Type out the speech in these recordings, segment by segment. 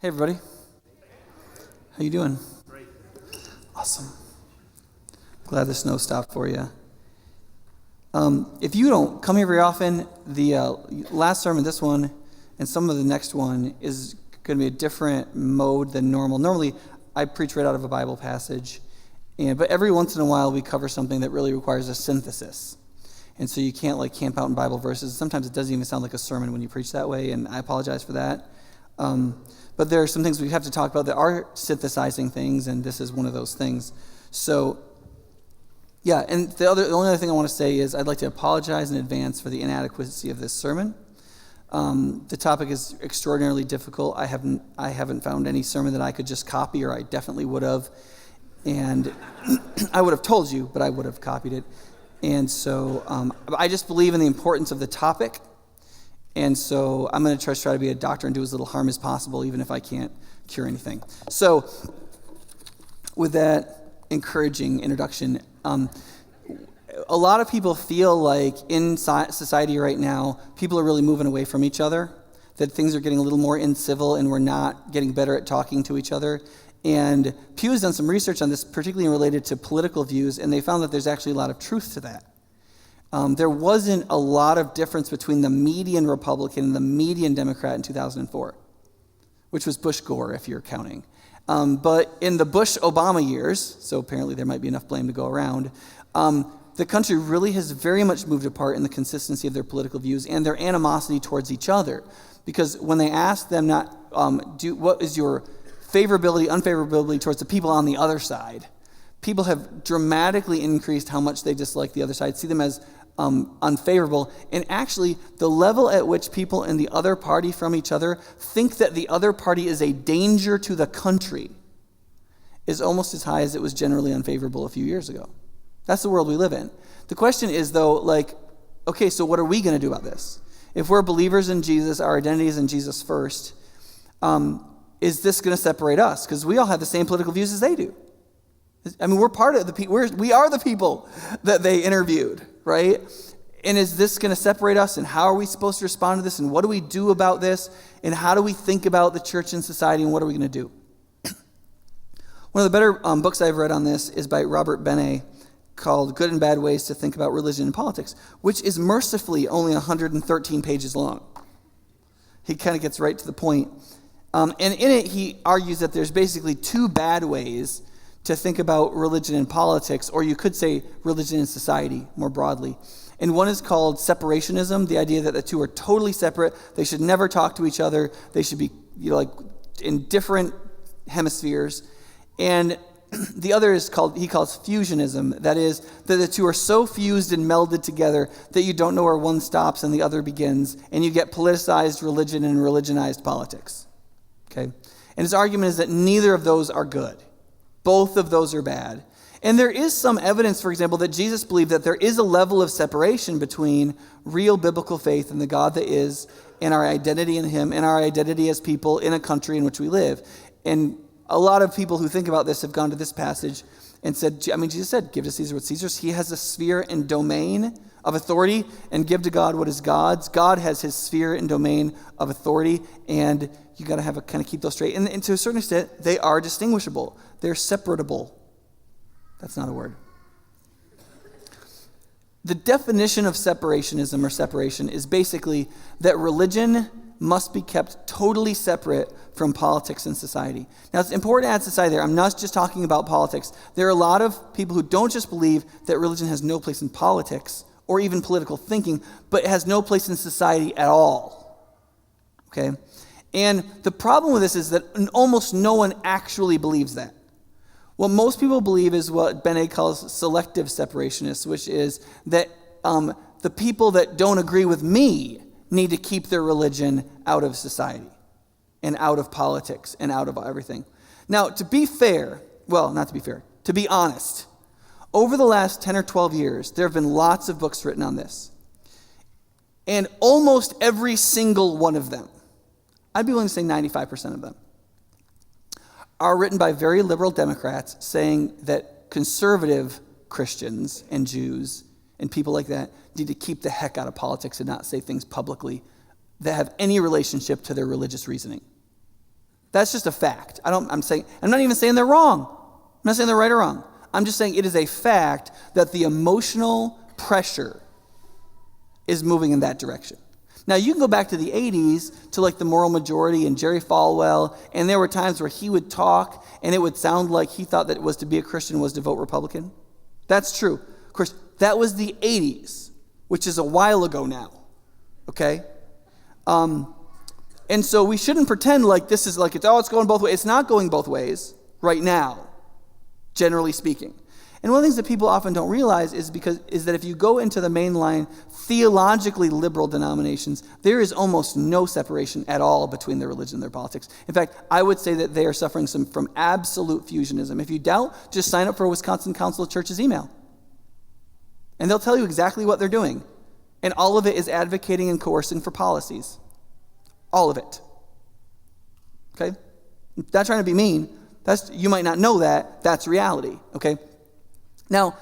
Hey everybody. How you doing? Great. Awesome. Glad the snow stopped for you. If you don't come here very often, the last sermon, this one, and some of the next one is going to be a different mode than normal. Normally, I preach right out of a Bible passage, but every once in a while we cover something that really requires a synthesis. And so you can't like camp out in Bible verses. Sometimes it doesn't even sound like a sermon when you preach that way, and I apologize for that. But there are some things we have to talk about that are synthesizing things, and this is one of those things. So, yeah, and the only other thing I want to say is I'd like to apologize in advance for the inadequacy of this sermon. The topic is extraordinarily difficult. I haven't found any sermon that I could just copy, or I definitely would have. And I would have told you, but I would have copied it. And so I just believe in the importance of the topic. And so I'm going to try to be a doctor and do as little harm as possible, even if I can't cure anything. So with that encouraging introduction, a lot of people feel like in society right now, people are really moving away from each other, that things are getting a little more incivil and we're not getting better at talking to each other. And Pew has done some research on this, particularly related to political views, and they found that there's actually a lot of truth to that. There wasn't a lot of difference between the median Republican and the median Democrat in 2004, which was Bush-Gore, if you're counting. But in the Bush-Obama years, so apparently there might be enough blame to go around, the country really has very much moved apart in the consistency of their political views and their animosity towards each other. Because when they asked them what is your favorability, unfavorability towards the people on the other side, people have dramatically increased how much they dislike the other side, see them as unfavorable, and actually the level at which people in the other party from each other think that the other party is a danger to the country is almost as high as it was generally unfavorable a few years ago. That's the world we live in. The question is, though, okay, so what are we going to do about this? If we're believers in Jesus, our identity is in Jesus first, is this going to separate us? Because we all have the same political views as they do. I mean, we're part of the people. We are the people that they interviewed, right? And is this going to separate us? And how are we supposed to respond to this? And what do we do about this? And how do we think about the church and society? And what are we going to do? One of the better books I've read on this is by Robert Benet, called Good and Bad Ways to Think About Religion and Politics, which is mercifully only 113 pages long. He kind of gets right to the point. And in it, he argues that there's basically two bad ways to think about religion and politics, or you could say religion and society more broadly. And one is called separationism, the idea that the two are totally separate. They should never talk to each other. They should be in different hemispheres. And the other is he calls fusionism. That is, that the two are so fused and melded together that you don't know where one stops and the other begins, and you get politicized religion and religionized politics. Okay? And his argument is that neither of those are good. Both of those are bad. And there is some evidence, for example, that Jesus believed that there is a level of separation between real biblical faith and the God that is, and our identity in him, and our identity as people in a country in which we live. And a lot of people who think about this have gone to this passage and said, Jesus said, give to Caesar what's Caesar's. He has a sphere and domain of authority, and give to God what is God's. God has his sphere and domain of authority, and you got to kind of keep those straight. And to a certain extent, they are distinguishable. They're separable. That's not a word. The definition of separationism or separation is basically that religion must be kept totally separate from politics and society. Now, it's important to add society there. I'm not just talking about politics. There are a lot of people who don't just believe that religion has no place in politics or even political thinking, but it has no place in society at all. Okay? And the problem with this is that almost no one actually believes that. What most people believe is what Benet calls selective separationists, which is that the people that don't agree with me need to keep their religion out of society and out of politics and out of everything. Now, to be honest, over the last 10 or 12 years, there have been lots of books written on this. And almost every single one of them, I'd be willing to say 95% of them, are written by very liberal Democrats saying that conservative Christians and Jews and people like that need to keep the heck out of politics and not say things publicly that have any relationship to their religious reasoning. That's just a fact. I'm not even saying they're wrong. I'm not saying they're right or wrong. I'm just saying it is a fact that the emotional pressure is moving in that direction. Now, you can go back to the 80s to like the Moral Majority and Jerry Falwell, and there were times where he would talk and it would sound like he thought that it was to be a Christian was to vote Republican. That's true. Of course, that was the 80s, which is a while ago now, okay? And so we shouldn't pretend like this is like, it's going both ways. It's not going both ways right now, generally speaking. And one of the things that people often don't realize is that if you go into the mainline theologically liberal denominations, there is almost no separation at all between their religion and their politics. In fact, I would say that they are suffering from absolute fusionism. If you doubt, just sign up for Wisconsin Council of Churches email. And they'll tell you exactly what they're doing. And all of it is advocating and coercing for policies. All of it. Okay? Not trying to be mean. You might not know that. That's reality. Okay? Now,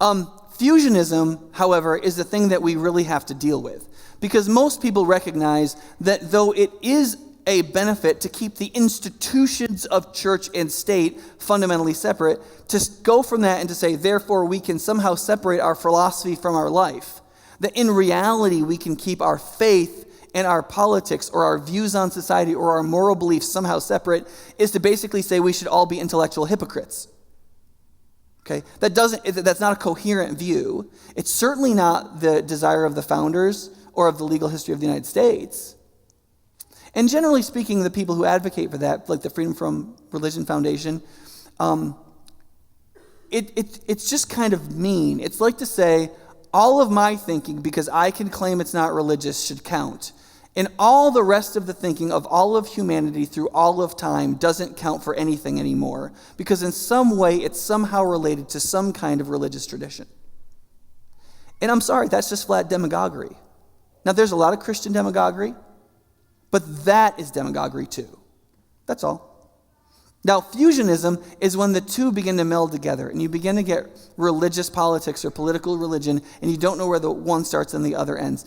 fusionism, however, is the thing that we really have to deal with. Because most people recognize that though it is a benefit to keep the institutions of church and state fundamentally separate, to go from that and to say, therefore, we can somehow separate our philosophy from our life. That in reality, we can keep our faith and our politics or our views on society or our moral beliefs somehow separate, is to basically say we should all be intellectual hypocrites. Okay, that's not a coherent view. It's certainly not the desire of the founders or of the legal history of the United States. And generally speaking, the people who advocate for that, like the Freedom from Religion Foundation, it's just kind of mean. It's like to say, all of my thinking, because I can claim it's not religious, should count. And all the rest of the thinking of all of humanity through all of time doesn't count for anything anymore, because in some way it's somehow related to some kind of religious tradition. And I'm sorry, that's just flat demagoguery. Now, there's a lot of Christian demagoguery, but that is demagoguery too. That's all. Now, fusionism is when the two begin to meld together and you begin to get religious politics or political religion, and you don't know where the one starts and the other ends.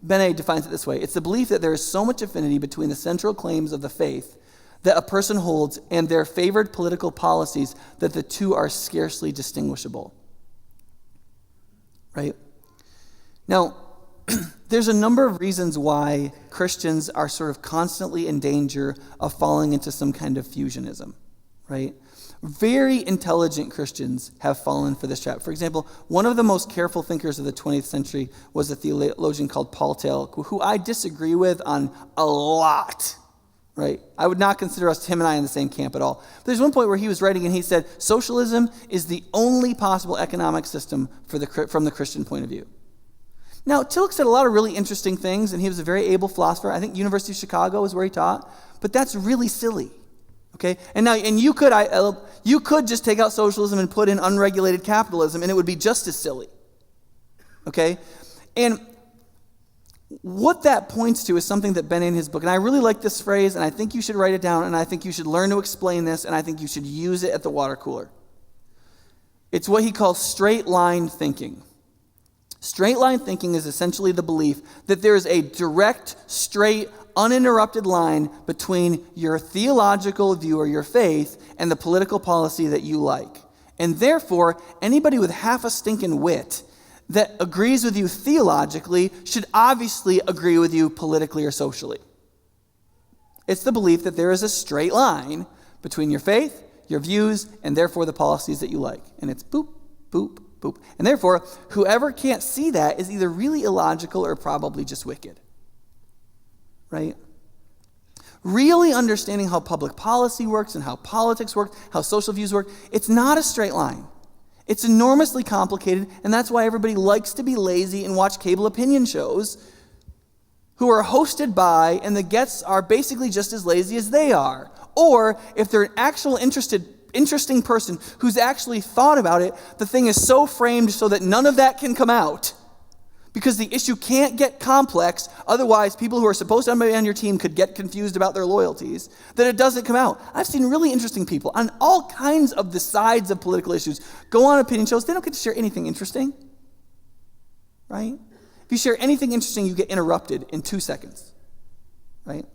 Benet defines it this way. It's the belief that there is so much affinity between the central claims of the faith that a person holds and their favored political policies that the two are scarcely distinguishable. Right? Now, there's a number of reasons why Christians are sort of constantly in danger of falling into some kind of fusionism, right? Very intelligent Christians have fallen for this trap. For example, one of the most careful thinkers of the 20th century was a theologian called Paul Taylor, who I disagree with on a lot, right? I would not consider him and I in the same camp at all. But there's one point where he was writing and he said, socialism is the only possible economic system from the Christian point of view. Now, Tillich said a lot of really interesting things, and he was a very able philosopher. I think University of Chicago is where he taught, but that's really silly, okay? And you could just take out socialism and put in unregulated capitalism, and it would be just as silly, okay? And what that points to is something that Ben in his book, and I really like this phrase, and I think you should write it down, and I think you should learn to explain this, and I think you should use it at the water cooler. It's what he calls straight line thinking. Straight line thinking is essentially the belief that there is a direct, straight, uninterrupted line between your theological view or your faith and the political policy that you like. And therefore, anybody with half a stinking wit that agrees with you theologically should obviously agree with you politically or socially. It's the belief that there is a straight line between your faith, your views, and therefore the policies that you like. And it's boop, boop, boop. And therefore, whoever can't see that is either really illogical or probably just wicked. Right? Really understanding how public policy works and how politics work, how social views work, it's not a straight line. It's enormously complicated, and that's why everybody likes to be lazy and watch cable opinion shows who are hosted by, and the guests are basically just as lazy as they are. Or if they're an actual interesting person who's actually thought about it, the thing is so framed so that none of that can come out because the issue can't get complex, otherwise people who are supposed to be on your team could get confused about their loyalties, that it doesn't come out. I've seen really interesting people on all kinds of the sides of political issues go on opinion shows. They don't get to share anything interesting, right? If you share anything interesting, you get interrupted in 2 seconds, right?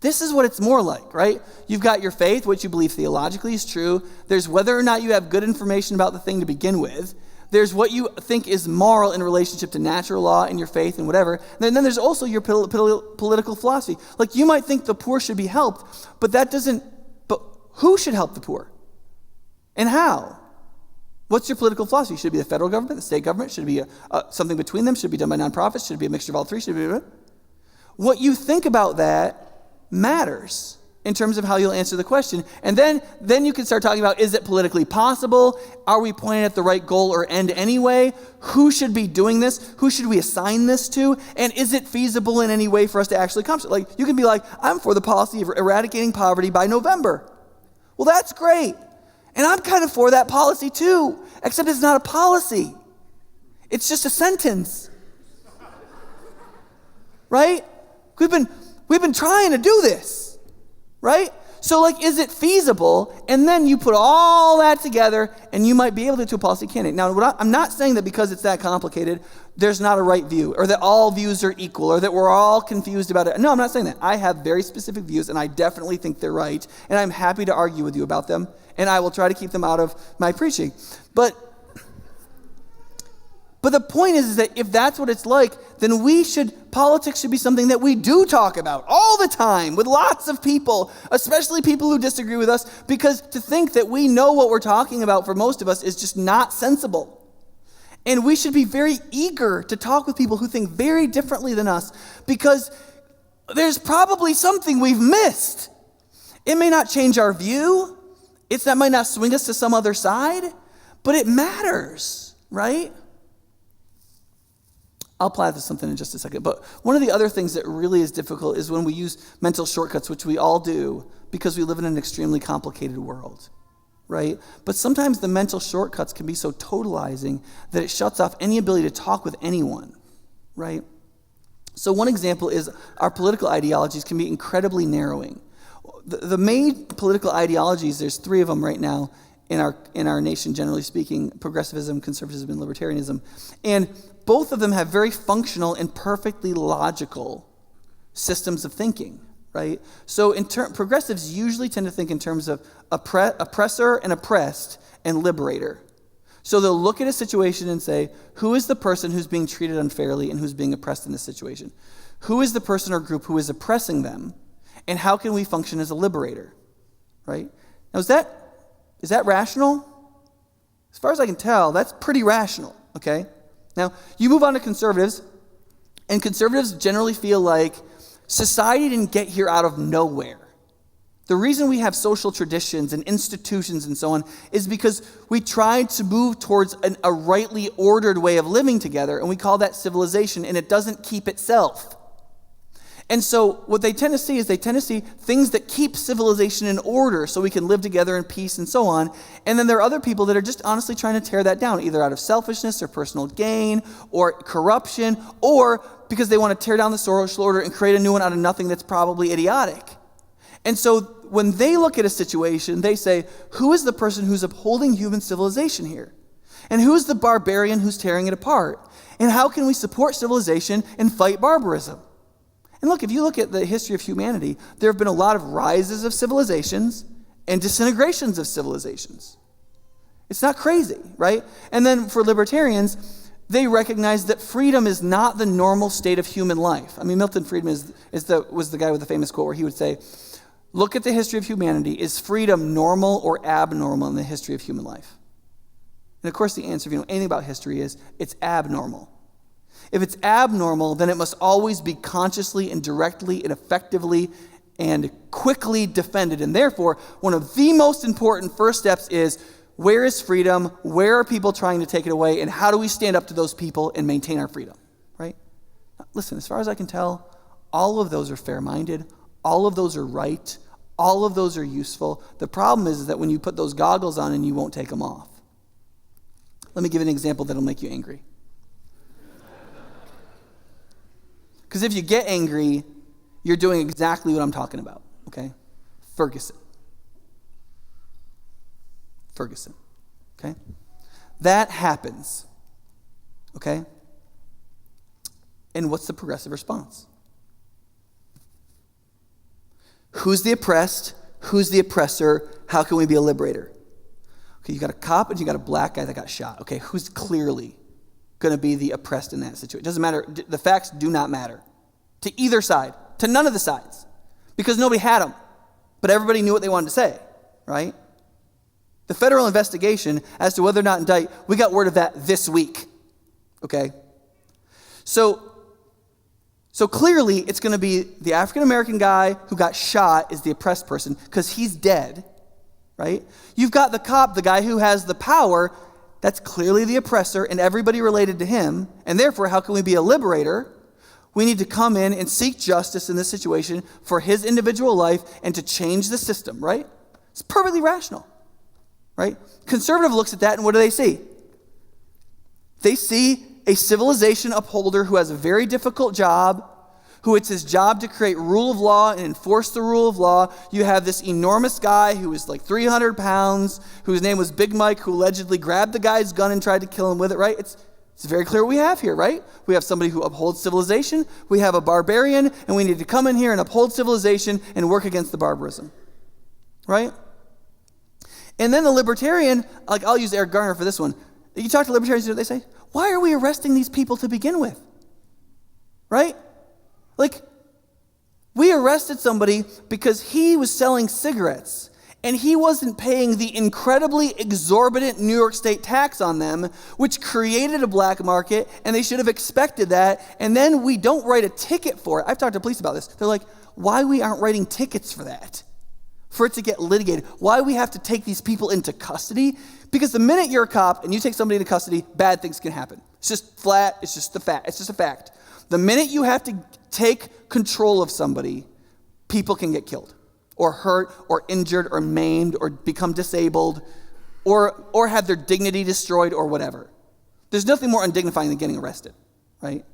This is what it's more like, right? You've got your faith, what you believe theologically is true. There's whether or not you have good information about the thing to begin with. There's what you think is moral in relationship to natural law and your faith and whatever. And then there's also your political philosophy. Like, you might think the poor should be helped, but who should help the poor? And how? What's your political philosophy? Should it be the federal government, the state government? Should it be something between them? Should it be done by nonprofits? Should it be a mixture of all three? Should it be... What you think about that matters in terms of how you'll answer the question. And then you can start talking about, is it politically possible? Are we pointing at the right goal or end anyway? Who should be doing this? Who should we assign this to? And is it feasible in any way for us to actually accomplish it? Like, you can be like, I'm for the policy of eradicating poverty by November. Well, that's great. And I'm kind of for that policy too, except it's not a policy. It's just a sentence. Right? We've been trying to do this, right? So, like, is it feasible? And then you put all that together, and you might be able to get to a policy candidate. Now, I'm not saying that because it's that complicated, there's not a right view, or that all views are equal, or that we're all confused about it. No, I'm not saying that. I have very specific views, and I definitely think they're right, and I'm happy to argue with you about them, and I will try to keep them out of my preaching. But the point is that if that's what it's like, then politics should be something that we do talk about all the time with lots of people, especially people who disagree with us, because to think that we know what we're talking about for most of us is just not sensible. And we should be very eager to talk with people who think very differently than us, because there's probably something we've missed. It may not change our view. That might not swing us to some other side, but it matters, right? I'll apply this to something in just a second. But one of the other things that really is difficult is when we use mental shortcuts, which we all do because we live in an extremely complicated world, right? But sometimes the mental shortcuts can be so totalizing that it shuts off any ability to talk with anyone, right? So one example is our political ideologies can be incredibly narrowing. The main political ideologies, there's 3 of them right now in our nation, generally speaking: progressivism, conservatism, and libertarianism. And both of them have very functional and perfectly logical systems of thinking, right? So progressives usually tend to think in terms of oppressor and oppressed and liberator. So they'll look at a situation and say, who is the person who's being treated unfairly and who's being oppressed in this situation? Who is the person or group who is oppressing them? And how can we function as a liberator, right? Now, is that rational? As far as I can tell, that's pretty rational, okay? Now, you move on to conservatives, and conservatives generally feel like society didn't get here out of nowhere. The reason we have social traditions and institutions and so on is because we tried to move towards a rightly ordered way of living together, and we call that civilization, and it doesn't keep itself. And so what they tend to see is things that keep civilization in order so we can live together in peace and so on. And then there are other people that are just honestly trying to tear that down, either out of selfishness or personal gain or corruption, or because they want to tear down the social order and create a new one out of nothing that's probably idiotic. And so when they look at a situation, they say, who is the person who's upholding human civilization here? And who is the barbarian who's tearing it apart? And how can we support civilization and fight barbarism? And look, if you look at the history of humanity, there have been a lot of rises of civilizations and disintegrations of civilizations. It's not crazy, right? And then for libertarians, they recognize that freedom is not the normal state of human life. I mean, Milton Friedman was the guy with the famous quote where he would say, look at the history of humanity. Is freedom normal or abnormal in the history of human life? And of course, the answer, if you know anything about history, is it's abnormal. If it's abnormal, then it must always be consciously and directly and effectively and quickly defended. And therefore, one of the most important first steps is, where is freedom? Where are people trying to take it away? And how do we stand up to those people and maintain our freedom? Right? Now, listen, as far as I can tell, all of those are fair-minded. All of those are right. All of those are useful. The problem is that when you put those goggles on and you won't take them off. Let me give an example that'll make you angry. Because if you get angry, you're doing exactly what I'm talking about, okay? Ferguson, okay? That happens, okay? And what's the progressive response? Who's the oppressed? Who's the oppressor? How can we be a liberator? Okay, you got a cop and you got a black guy that got shot. Okay, who's clearly going to be the oppressed in that situation? It doesn't matter. The facts do not matter to either side, to none of the sides, because nobody had them, but everybody knew what they wanted to say, right? The federal investigation as to whether or not indict, we got word of that this week, okay? So clearly it's going to be the African-American guy who got shot is the oppressed person because he's dead, right? You've got the cop, the guy who has the power, that's clearly the oppressor and everybody related to him, and therefore how can we be a liberator? We need to come in and seek justice in this situation for his individual life and to change the system, right? It's perfectly rational, right? Conservative looks at that and what do they see? They see a civilization upholder who has a very difficult job, who it's his job to create rule of law and enforce the rule of law. You have this enormous guy who was like 300 pounds, whose name was Big Mike, who allegedly grabbed the guy's gun and tried to kill him with it, right? It's very clear what we have here, right? We have somebody who upholds civilization, we have a barbarian, and we need to come in here and uphold civilization and work against the barbarism, right? And then the libertarian, like I'll use Eric Garner for this one. You talk to libertarians, you know what they say? Why are we arresting these people to begin with? Right? Like, we arrested somebody because he was selling cigarettes and he wasn't paying the incredibly exorbitant New York State tax on them, which created a black market, and they should have expected that, and then we don't write a ticket for it. I've talked to police about this. They're like, why we aren't writing tickets for that? For it to get litigated. Why we have to take these people into custody? Because the minute you're a cop and you take somebody into custody, bad things can happen. It's just flat, it's just a fact. It's just a fact. The minute you have to take control of somebody, people can get killed or hurt or injured or maimed or become disabled or have their dignity destroyed or whatever. There's nothing more undignifying than getting arrested, right?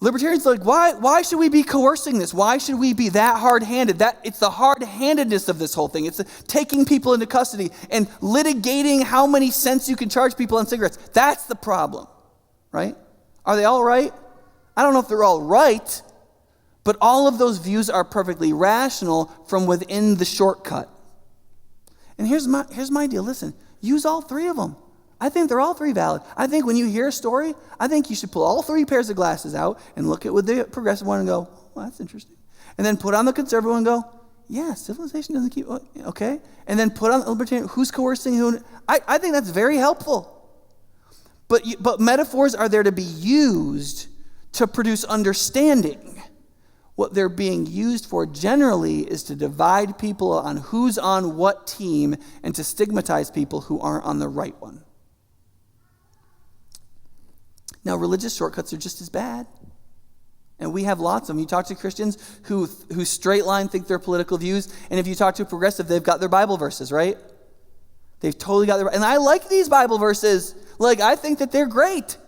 Libertarians are like, why should we be coercing this? Why should we be that hard-handed? It's the hard-handedness of this whole thing. It's taking people into custody and litigating how many cents you can charge people on cigarettes. That's the problem, right? Are they all right? I don't know if they're all right, but all of those views are perfectly rational from within the shortcut. And here's my deal. Listen, use all three of them. I think they're all three valid. I think when you hear a story, I think you should pull all three pairs of glasses out and look at with the progressive one and go, well, that's interesting. And then put on the conservative one and go, yeah, civilization doesn't keep, okay. And then put on the libertarian, who's coercing who. I think that's very helpful. But metaphors are there to be used to produce understanding. What they're being used for generally is to divide people on who's on what team and to stigmatize people who aren't on the right one. Now, religious shortcuts are just as bad. And we have lots of them. You talk to Christians who straight line think their political views, and if you talk to a progressive, they've got their Bible verses, right? They've totally got their, and I like these Bible verses. Like, I think that they're great.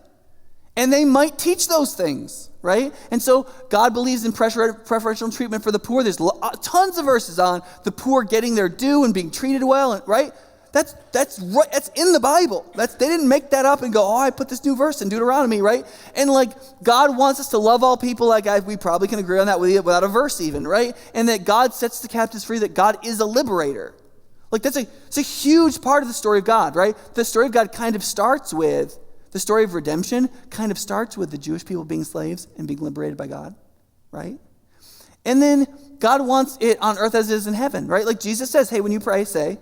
And they might teach those things, right? And so God believes in preferential treatment for the poor. There's tons of verses on the poor getting their due and being treated well, right? That's right. That's in the Bible. They didn't make that up and go, oh, I put this new verse in Deuteronomy, right? And like God wants us to love all people. Like we probably can agree on that without a verse even, right? And that God sets the captives free. That God is a liberator. Like it's a huge part of the story of God, right? The story of God kind of starts with the story of redemption. Kind of starts with the Jewish people being slaves and being liberated by God, right? And then God wants it on earth as it is in heaven, right? Like Jesus says, hey, when you pray, say,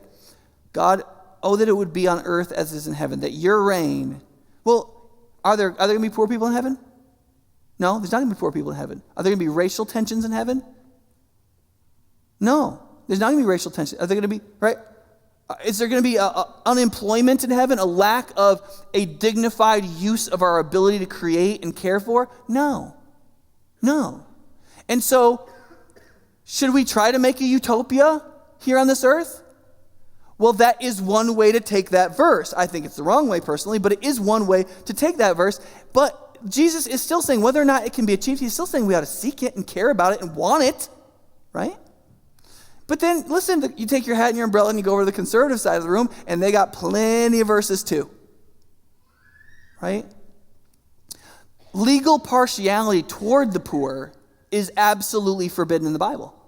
God, oh, that it would be on earth as it is in heaven, that your reign. Well, are there going to be poor people in heaven? No, there's not going to be poor people in heaven. Are there going to be racial tensions in heaven? No, there's not going to be racial tensions. Are there going to be, right? Is there going to be unemployment in heaven, a lack of a dignified use of our ability to create and care for? No. And so, should we try to make a utopia here on this earth? Well, that is one way to take that verse. I think it's the wrong way personally, but it is one way to take that verse. But Jesus is still saying whether or not it can be achieved, he's still saying we ought to seek it and care about it and want it, right? But then, listen, you take your hat and your umbrella and you go over to the conservative side of the room, and they got plenty of verses too, right? Legal partiality toward the poor is absolutely forbidden in the Bible.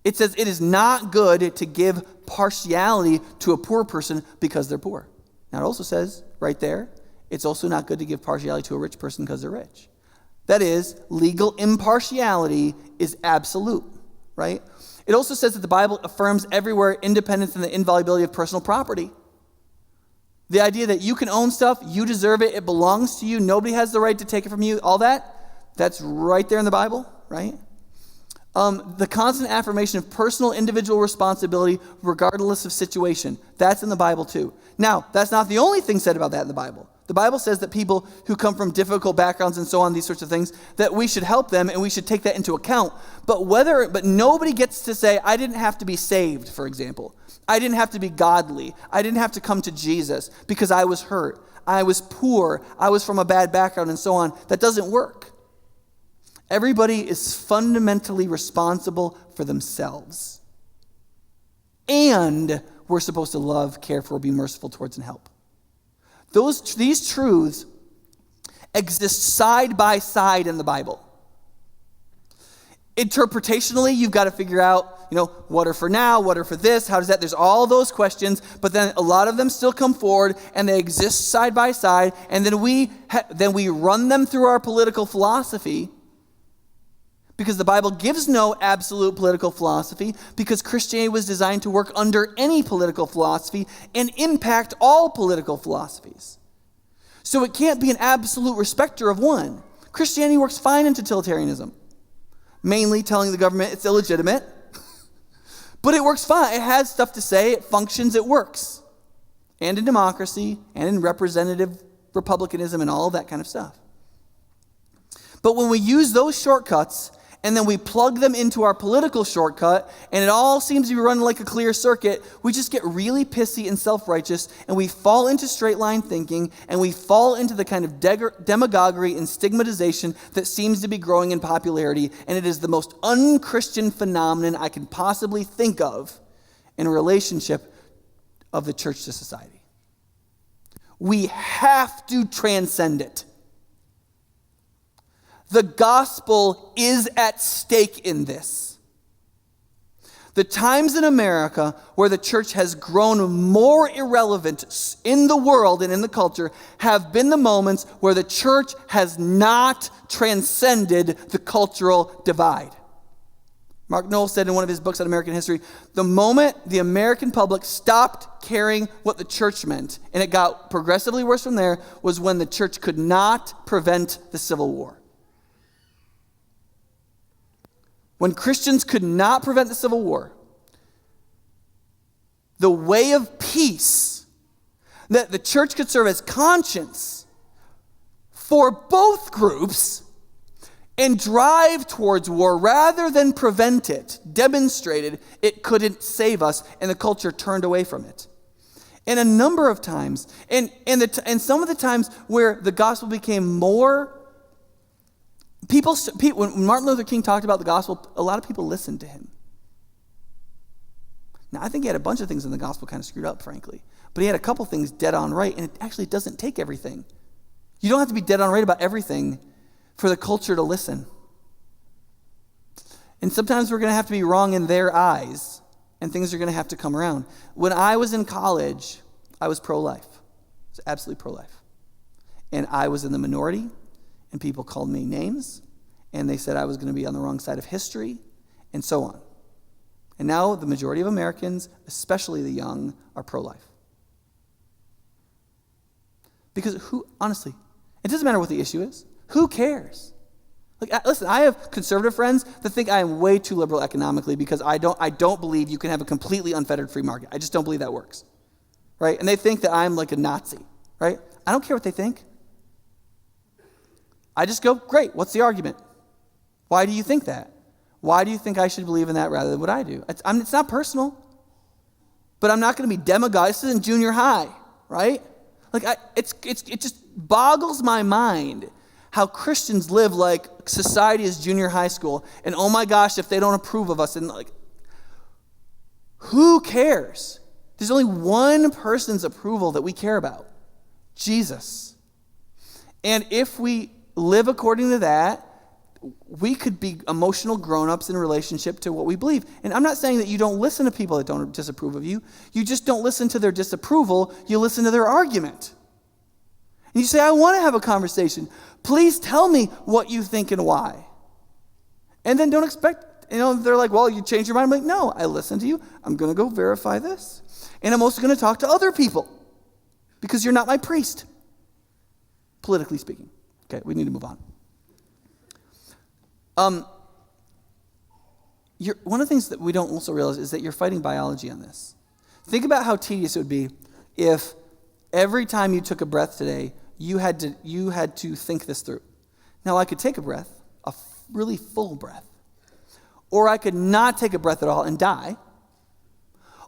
It says it is not good to give partiality to a poor person because they're poor. Now it also says right there, it's also not good to give partiality to a rich person because they're rich. That is, legal impartiality is absolute, right? It also says that the Bible affirms everywhere independence and the inviolability of personal property. The idea that you can own stuff, you deserve it, it belongs to you, nobody has the right to take it from you, all that's right there in the Bible, right? The constant affirmation of personal individual responsibility regardless of situation. That's in the Bible too. Now, that's not the only thing said about that in the Bible. The Bible says that people who come from difficult backgrounds and so on, these sorts of things, that we should help them and we should take that into account. But nobody gets to say, I didn't have to be saved, for example. I didn't have to be godly. I didn't have to come to Jesus because I was hurt. I was poor. I was from a bad background and so on. That doesn't work. Everybody is fundamentally responsible for themselves. And we're supposed to love, care for, be merciful towards, and help. These truths exist side by side in the Bible. Interpretationally, you've got to figure out, what are for now, what are for this, how does that, there's all those questions, but then a lot of them still come forward and they exist side by side, and then we run them through our political philosophy, because the Bible gives no absolute political philosophy, because Christianity was designed to work under any political philosophy and impact all political philosophies. So it can't be an absolute respecter of one. Christianity works fine in totalitarianism, mainly telling the government it's illegitimate, but it works fine. It has stuff to say, it functions, it works. And in democracy, and in representative republicanism, and all of that kind of stuff. But when we use those shortcuts, and then we plug them into our political shortcut, and it all seems to be running like a clear circuit, we just get really pissy and self-righteous, and we fall into straight line thinking, and we fall into the kind of demagoguery and stigmatization that seems to be growing in popularity, and it is the most unchristian phenomenon I can possibly think of in a relationship of the church to society. We have to transcend it. The gospel is at stake in this. The times in America where the church has grown more irrelevant in the world and in the culture have been the moments where the church has not transcended the cultural divide. Mark Noll said in one of his books on American history, the moment the American public stopped caring what the church meant, and it got progressively worse from there, was when the church could not prevent the Civil War. When Christians could not prevent the Civil War, the way of peace, that the church could serve as conscience for both groups and drive towards war rather than prevent it, demonstrated it couldn't save us, and the culture turned away from it. And a number of times, and some of the times where the gospel became more, when Martin Luther King talked about the gospel, a lot of people listened to him. Now, I think he had a bunch of things in the gospel kind of screwed up, frankly. But he had a couple things dead on right, and it actually doesn't take everything. You don't have to be dead on right about everything for the culture to listen. And sometimes we're going to have to be wrong in their eyes, and things are going to have to come around. When I was in college, I was pro-life. I was absolutely pro-life. And I was in the minority, and people called me names, and they said I was going to be on the wrong side of history, and so on. And now the majority of Americans, especially the young, are pro-life. Because honestly, it doesn't matter what the issue is. Who cares? Listen, I have conservative friends that think I am way too liberal economically because I don't believe you can have a completely unfettered free market. I just don't believe that works, right? And they think that I'm like a Nazi, right? I don't care what they think. I just go, great, what's the argument? Why do you think that? Why do you think I should believe in that rather than what I do? It's not personal, but I'm not going to be demagogue. This isn't junior high, right? It just boggles my mind how Christians live like society is junior high school, and oh my gosh, if they don't approve of us, and who cares? There's only one person's approval that we care about, Jesus. And if we live according to that, we could be emotional grown-ups in relationship to what we believe. And I'm not saying that you don't listen to people that don't disapprove of you. You just don't listen to their disapproval. You listen to their argument. And you say, I want to have a conversation. Please tell me what you think and why. And then don't expect, they're like, well, you changed your mind. I'm like, no, I listened to you. I'm going to go verify this. And I'm also going to talk to other people because you're not my priest, politically speaking. Okay, we need to move on. One of the things that we don't also realize is that you're fighting biology on this. Think about how tedious it would be if every time you took a breath today, you had to think this through. Now, I could take a breath, a really full breath, or I could not take a breath at all and die,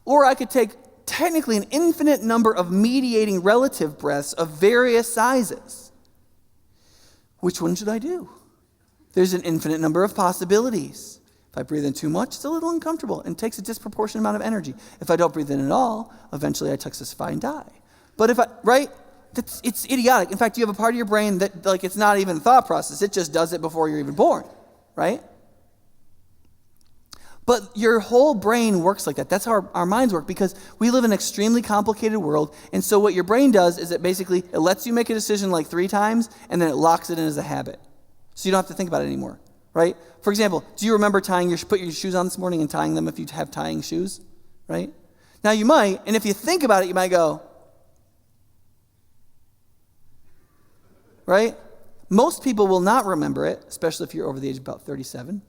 or I could take technically an infinite number of mediating relative breaths of various sizes. Which one should I do? There's an infinite number of possibilities. If I breathe in too much, it's a little uncomfortable and takes a disproportionate amount of energy. If I don't breathe in at all, eventually I toxify and die. But it's idiotic. In fact, you have a part of your brain that, it's not even a thought process. It just does it before you're even born, right? But your whole brain works like that. That's how our minds work because we live in an extremely complicated world. And so what your brain does is it lets you make a decision 3 times and then it locks it in as a habit. So you don't have to think about it anymore, right? For example, do you remember put your shoes on this morning and tying them if you have tying shoes, right? Now you might, and if you think about it, you might go, right? Most people will not remember it, especially if you're over the age of about 37.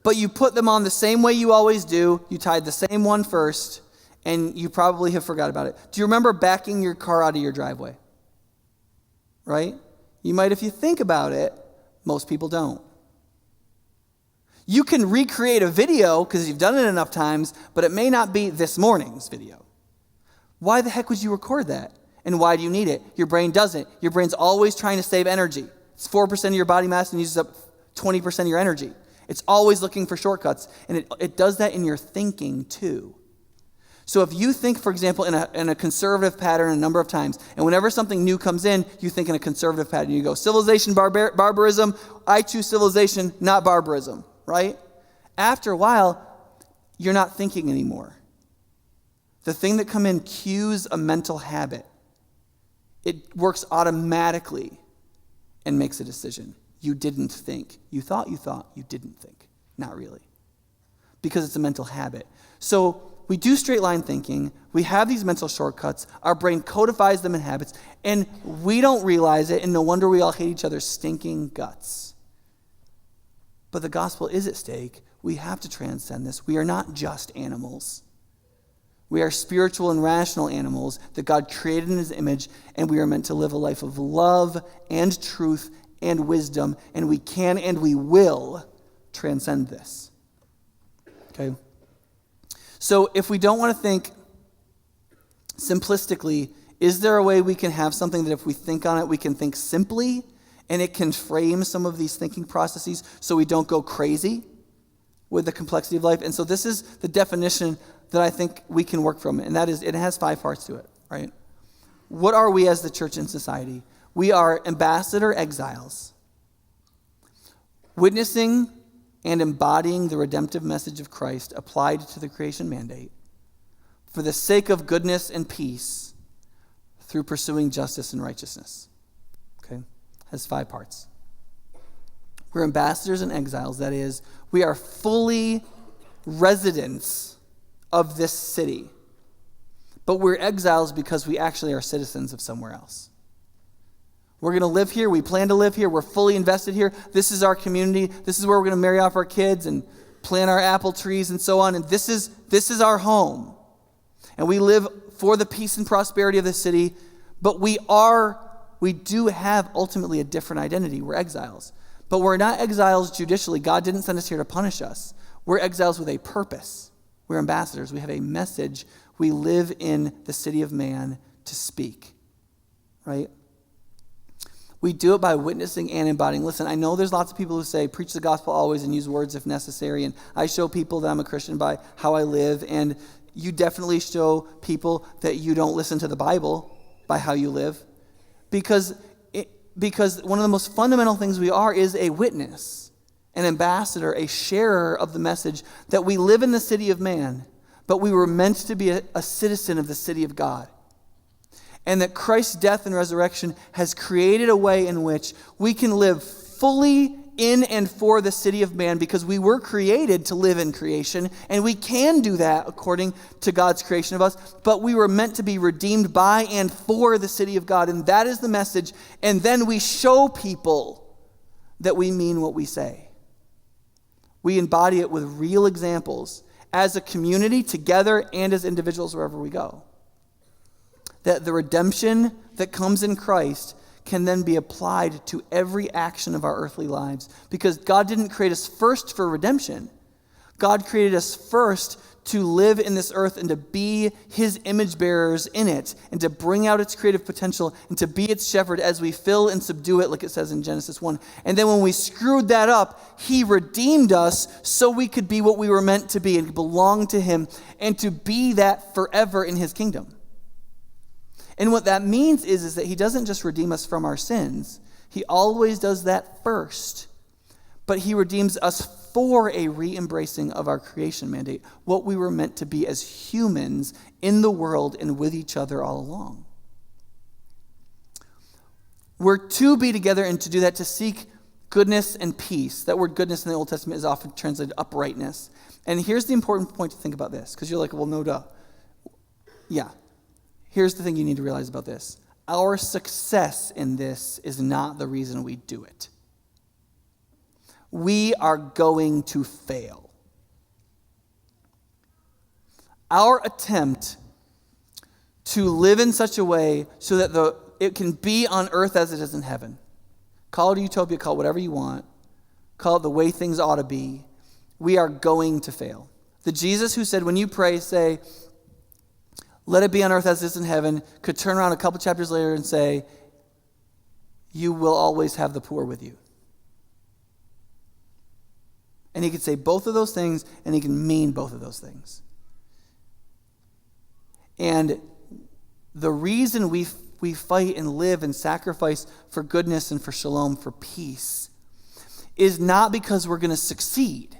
But you put them on the same way you always do. You tied the same one first, and you probably have forgot about it. Do you remember backing your car out of your driveway? Right? You might if you think about it. Most people don't. You can recreate a video because you've done it enough times, but it may not be this morning's video. Why the heck would you record that? And why do you need it? Your brain doesn't. Your brain's always trying to save energy. It's 4% of your body mass and uses up 20% of your energy. It's always looking for shortcuts, and it does that in your thinking too. So if you think, for example, in a conservative pattern a number of times, and whenever something new comes in, you think in a conservative pattern. You go, civilization, barbarism, I choose civilization, not barbarism, right? After a while, you're not thinking anymore. The thing that come in cues a mental habit. It works automatically and makes a decision. You didn't think. You thought, you didn't think. Not really. Because it's a mental habit. So we do straight line thinking. We have these mental shortcuts. Our brain codifies them in habits. And we don't realize it, and no wonder we all hate each other's stinking guts. But the gospel is at stake. We have to transcend this. We are not just animals. We are spiritual and rational animals that God created in his image, and we are meant to live a life of love and truth and wisdom, and we can and we will transcend this. Okay? So if we don't want to think simplistically, is there a way we can have something that if we think on it, we can think simply, and it can frame some of these thinking processes so we don't go crazy with the complexity of life? And so this is the definition that I think we can work from, and that is, it has 5 parts to it, right? What are we as the church and society? We are ambassador exiles, witnessing and embodying the redemptive message of Christ applied to the creation mandate for the sake of goodness and peace through pursuing justice and righteousness. Okay? Has 5 parts. We're ambassadors and exiles. That is, we are fully residents of this city, but we're exiles because we actually are citizens of somewhere else. We're going to live here. We plan to live here. We're fully invested here. This is our community. This is where we're going to marry off our kids and plant our apple trees and so on. And this is our home. And we live for the peace and prosperity of the city, but we do have ultimately a different identity. We're exiles. But we're not exiles judicially. God didn't send us here to punish us. We're exiles with a purpose. We're ambassadors. We have a message. We live in the city of man to speak. Right? We do it by witnessing and embodying. Listen, I know there's lots of people who say, preach the gospel always and use words if necessary. And I show people that I'm a Christian by how I live. And you definitely show people that you don't listen to the Bible by how you live. Because because one of the most fundamental things we are is a witness, an ambassador, a sharer of the message that we live in the city of man, but we were meant to be a citizen of the city of God. And that Christ's death and resurrection has created a way in which we can live fully in and for the city of man, because we were created to live in creation, and we can do that according to God's creation of us, but we were meant to be redeemed by and for the city of God, and that is the message. And then we show people that we mean what we say. We embody it with real examples as a community together and as individuals wherever we go. That the redemption that comes in Christ can then be applied to every action of our earthly lives. Because God didn't create us first for redemption. God created us first to live in this earth and to be his image bearers in it, and to bring out its creative potential and to be its shepherd as we fill and subdue it, like it says in Genesis 1. And then when we screwed that up, he redeemed us so we could be what we were meant to be and belong to him, and to be that forever in his kingdom. And what that means is that he doesn't just redeem us from our sins. He always does that first. But he redeems us for a re-embracing of our creation mandate, what we were meant to be as humans in the world and with each other all along. We're to be together, and to do that, to seek goodness and peace. That word goodness in the Old Testament is often translated uprightness. And here's the important point to think about this, because you're like, well, no duh. Yeah. Here's the thing you need to realize about this. Our success in this is not the reason we do it. We are going to fail. Our attempt to live in such a way so that it can be on earth as it is in heaven. Call it a utopia, call it whatever you want. Call it the way things ought to be. We are going to fail. The Jesus who said, when you pray, say, let it be on earth as it is in heaven, could turn around a couple chapters later and say, you will always have the poor with you. And he could say both of those things, and he can mean both of those things. And the reason we fight and live and sacrifice for goodness and for shalom, for peace, is not because we're going to succeed.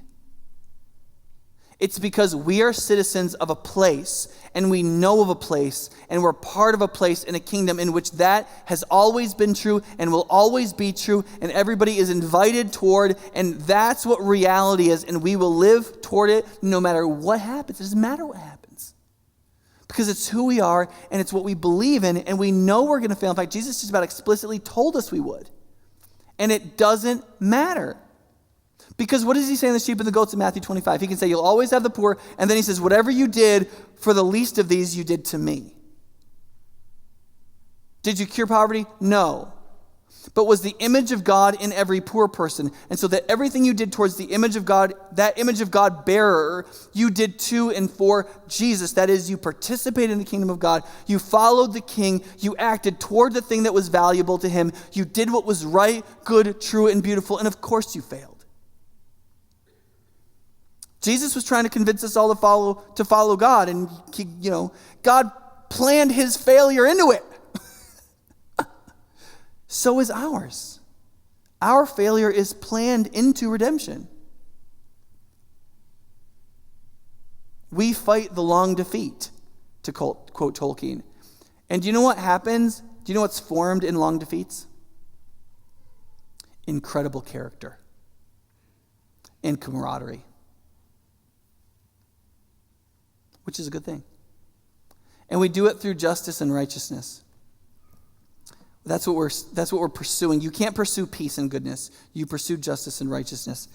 It's because we are citizens of a place, and we know of a place, and we're part of a place in a kingdom in which that has always been true and will always be true, and everybody is invited toward, and that's what reality is, and we will live toward it no matter what happens. It doesn't matter what happens. Because it's who we are, and it's what we believe in, and we know we're going to fail. In fact, Jesus just about explicitly told us we would. And it doesn't matter. Because what does he say in the sheep and the goats in Matthew 25? He can say, you'll always have the poor. And then he says, whatever you did for the least of these, you did to me. Did you cure poverty? No. But was the image of God in every poor person? And so that everything you did towards the image of God, that image of God bearer, you did to and for Jesus. That is, you participated in the kingdom of God. You followed the king. You acted toward the thing that was valuable to him. You did what was right, good, true, and beautiful. And of course you failed. Jesus was trying to convince us all to follow God, and God planned his failure into it. So is ours. Our failure is planned into redemption. We fight the long defeat, to quote Tolkien. And do you know what happens? Do you know what's formed in long defeats? Incredible character and camaraderie. Which is a good thing. And we do it through justice and righteousness. That's what we're pursuing. You can't pursue peace and goodness. You pursue justice and righteousness.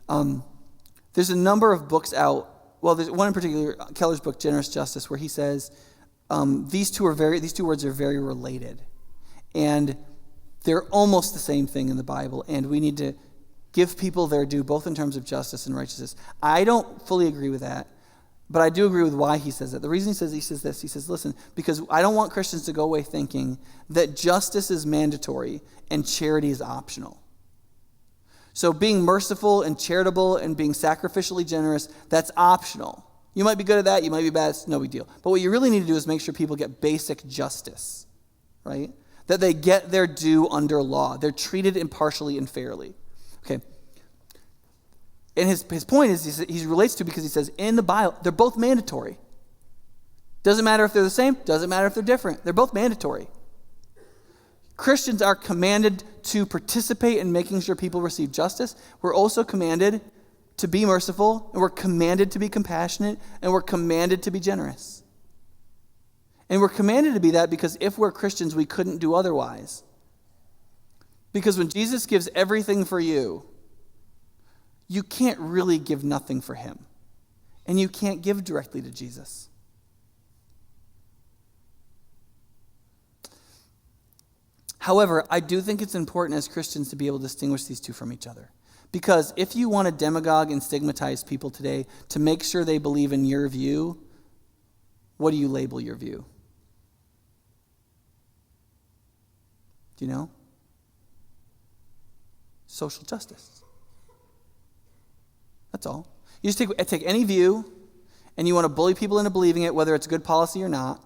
There's a number of books out. Well, there's one in particular, Keller's book, Generous Justice, where he says these two words are very related, and they're almost the same thing in the Bible. And we need to give people their due, both in terms of justice and righteousness. I don't fully agree with that. But I do agree with why he says that. The reason he says this, he says, listen, because I don't want Christians to go away thinking that justice is mandatory and charity is optional. So being merciful and charitable and being sacrificially generous, that's optional. You might be good at that, you might be bad, it's no big deal. But what you really need to do is make sure people get basic justice, right? that they get their due under law. They're treated impartially and fairly. Okay. And his point is, he relates to because he says, in the Bible, they're both mandatory. Doesn't matter if they're the same, doesn't matter if they're different. They're both mandatory. Christians are commanded to participate in making sure people receive justice. We're also commanded to be merciful, and we're commanded to be compassionate, and we're commanded to be generous. And we're commanded to be that because if we're Christians, we couldn't do otherwise. Because when Jesus gives everything for you, you can't really give nothing for him. And you can't give directly to Jesus. However, I do think it's important as Christians to be able to distinguish these two from each other. Because if you want to demagogue and stigmatize people today to make sure they believe in your view, what do you label your view? Do you know? Social justice. That's all. You just take any view and you want to bully people into believing it, whether it's a good policy or not,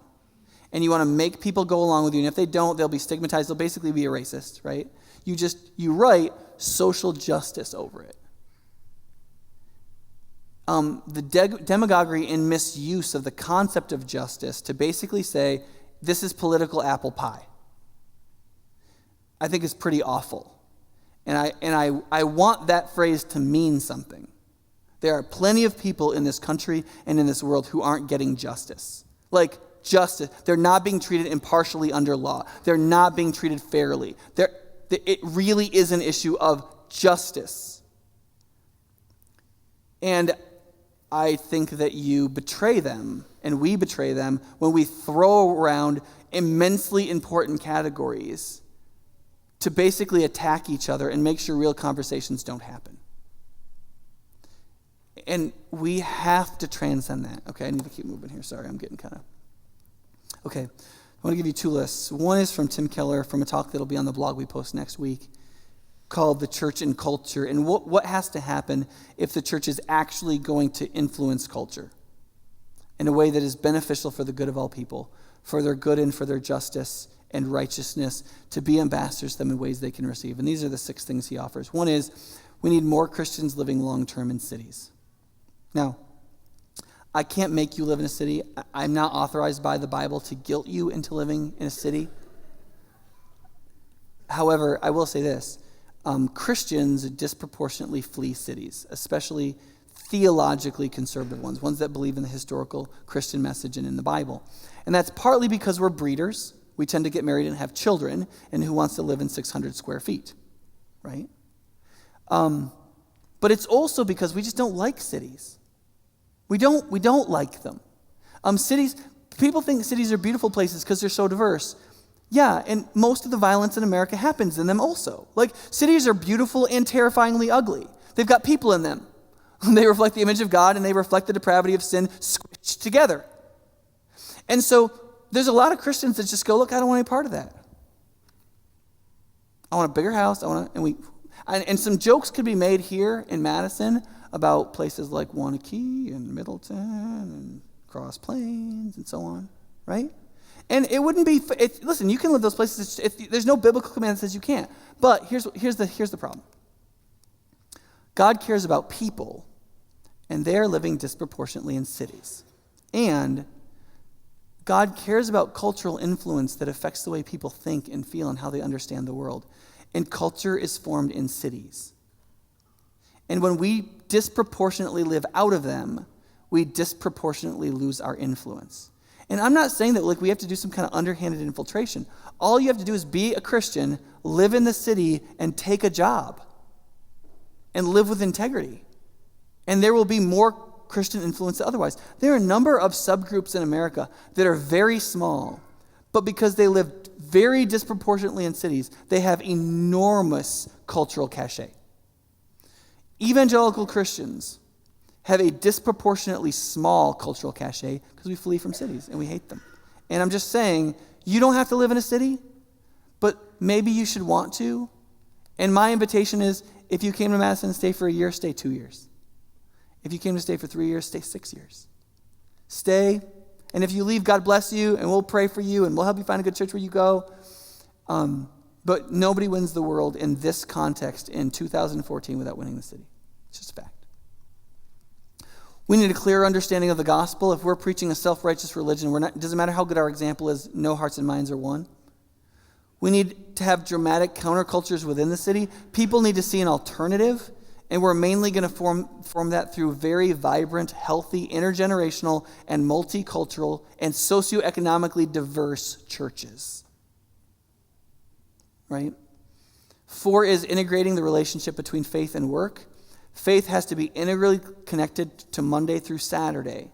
and you want to make people go along with you, and if they don't, they'll be stigmatized. They'll basically be a racist, right? You write social justice over it. The demagoguery and misuse of the concept of justice to basically say, this is political apple pie, I think is pretty awful. And I want that phrase to mean something. There are plenty of people in this country and in this world who aren't getting justice. Like, justice. They're not being treated impartially under law. They're not being treated fairly. It really is an issue of justice. And I think that you betray them, and we betray them, when we throw around immensely important categories to basically attack each other and make sure real conversations don't happen. And we have to transcend that. Okay, I need to keep moving here. Sorry, I'm getting kind of... Okay, I want to give you two lists. One is from Tim Keller from a talk that'll be on the blog we post next week called The Church and Culture, and what has to happen if the church is actually going to influence culture in a way that is beneficial for the good of all people, for their good and for their justice and righteousness, to be ambassadors to them in ways they can receive. And these are the 6 things he offers. One is, we need more Christians living long-term in cities. Now, I can't make you live in a city. I'm not authorized by the Bible to guilt you into living in a city. However, I will say this. Christians disproportionately flee cities, especially theologically conservative ones that believe in the historical Christian message and in the Bible. And that's partly because we're breeders. We tend to get married and have children, and who wants to live in 600 square feet, right? But it's also because we just don't like cities. We don't like them. People think cities are beautiful places because they're so diverse. Yeah, and most of the violence in America happens in them also. Like, cities are beautiful and terrifyingly ugly. They've got people in them. They reflect the image of God, and they reflect the depravity of sin squished together. And so there's a lot of Christians that just go, look, I don't want any part of that. I want a bigger house. And some jokes could be made here in Madison about places like Wanakee and Middleton and Cross Plains and so on, right? And it wouldn't be, listen, you can live those places. There's no biblical command that says you can't. But here's the problem. God cares about people, and they're living disproportionately in cities. And God cares about cultural influence that affects the way people think and feel and how they understand the world. And culture is formed in cities. And when we disproportionately live out of them, we disproportionately lose our influence. And I'm not saying that we have to do some kind of underhanded infiltration. All you have to do is be a Christian, live in the city, and take a job. And live with integrity. And there will be more Christian influence than otherwise. There are a number of subgroups in America that are very small, but because they live very disproportionately in cities, they have enormous cultural cachet. Evangelical Christians have a disproportionately small cultural cachet because we flee from cities and we hate them. And I'm just saying, you don't have to live in a city, but maybe you should want to. And my invitation is, if you came to Madison and stay for a year, stay 2 years. If you came to stay for 3 years, stay 6 years. Stay, and if you leave, God bless you, and we'll pray for you, and we'll help you find a good church where you go. But nobody wins the world in this context in 2014 without winning the city. It's just a fact. We need a clear understanding of the gospel. If we're preaching a self-righteous religion, it doesn't matter how good our example is, no hearts and minds are one. We need to have dramatic countercultures within the city. People need to see an alternative, and we're mainly going to form that through very vibrant, healthy, intergenerational, and multicultural, and socioeconomically diverse churches. Right? 4 is integrating the relationship between faith and work. Faith has to be integrally connected to Monday through Saturday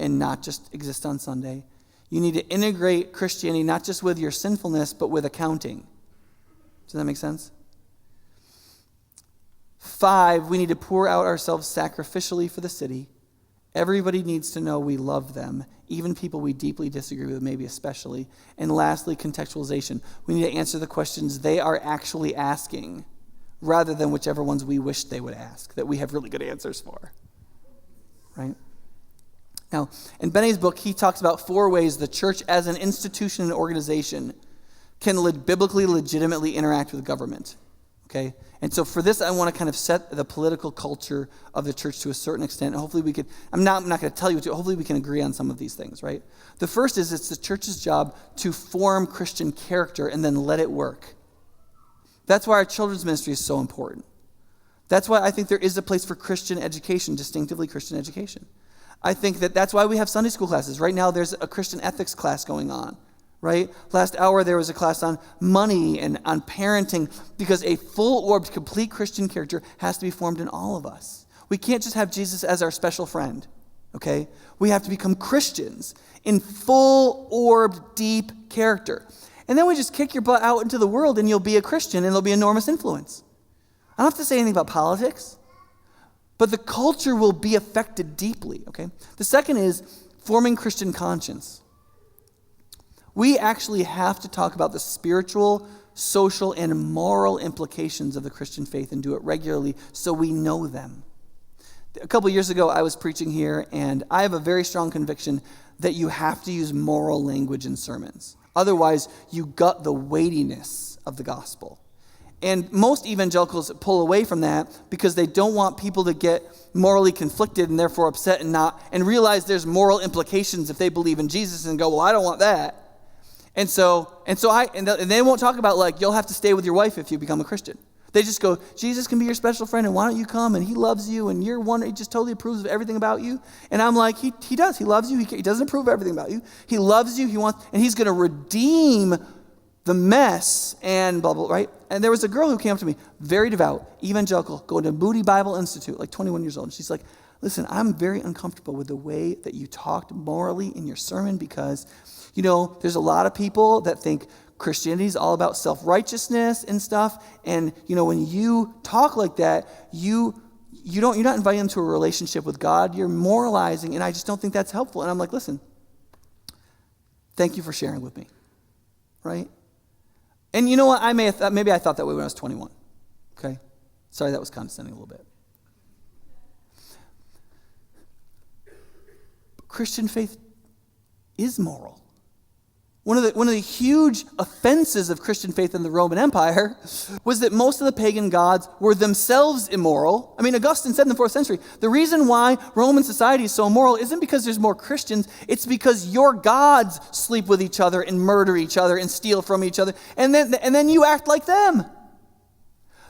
and not just exist on Sunday. You need to integrate Christianity not just with your sinfulness, but with accounting. Does that make sense? 5, we need to pour out ourselves sacrificially for the city. Everybody needs to know we love them, even people we deeply disagree with, maybe especially. And lastly, contextualization. We need to answer the questions they are actually asking, rather than whichever ones we wish they would ask, that we have really good answers for. Right? Now, in Benny's book, he talks about 4 ways the church as an institution and organization can biblically legitimately interact with government. Okay? And so for this, I want to kind of set the political culture of the church to a certain extent. And hopefully we could, I'm not going to tell you what to, hopefully we can agree on some of these things, right? The first is it's the church's job to form Christian character and then let it work. That's why our children's ministry is so important. That's why I think there is a place for Christian education, distinctively Christian education. I think that's why we have Sunday school classes. Right now there's a Christian ethics class going on, right? Last hour there was a class on money and on parenting, because a full-orbed, complete Christian character has to be formed in all of us. We can't just have Jesus as our special friend, okay? We have to become Christians in full-orbed, deep character. And then we just kick your butt out into the world and you'll be a Christian and there'll be enormous influence. I don't have to say anything about politics, but the culture will be affected deeply, okay? The second is forming Christian conscience. We actually have to talk about the spiritual, social, and moral implications of the Christian faith and do it regularly so we know them. A couple years ago, I was preaching here, and I have a very strong conviction that you have to use moral language in sermons. Otherwise, you gut the weightiness of the gospel. And most evangelicals pull away from that because they don't want people to get morally conflicted and therefore upset and realize there's moral implications if they believe in Jesus and go, well, I don't want that. And they won't talk about like, you'll have to stay with your wife if you become a Christian. They just go, Jesus can be your special friend, and why don't you come? And he loves you, and you're one. He just totally approves of everything about you. And I'm like, he does. He loves you. He doesn't approve of everything about you. He loves you. And he's going to redeem the mess and blah, blah, right? And there was a girl who came up to me, very devout, evangelical, going to Moody Bible Institute, like 21 years old. And she's like, listen, I'm very uncomfortable with the way that you talked morally in your sermon because, there's a lot of people that think Christianity is all about self-righteousness and stuff. And, when you talk like that, you're not inviting them to a relationship with God. You're moralizing, and I just don't think that's helpful. And I'm like, listen, thank you for sharing with me, right? And you know what? Maybe I thought that way when I was 21, okay? Sorry, that was condescending a little bit. Christian faith is moral. One of the huge offenses of Christian faith in the Roman Empire was that most of the pagan gods were themselves immoral. I mean, Augustine said in the 4th century, the reason why Roman society is so immoral isn't because there's more Christians, it's because your gods sleep with each other and murder each other and steal from each other, and then you act like them.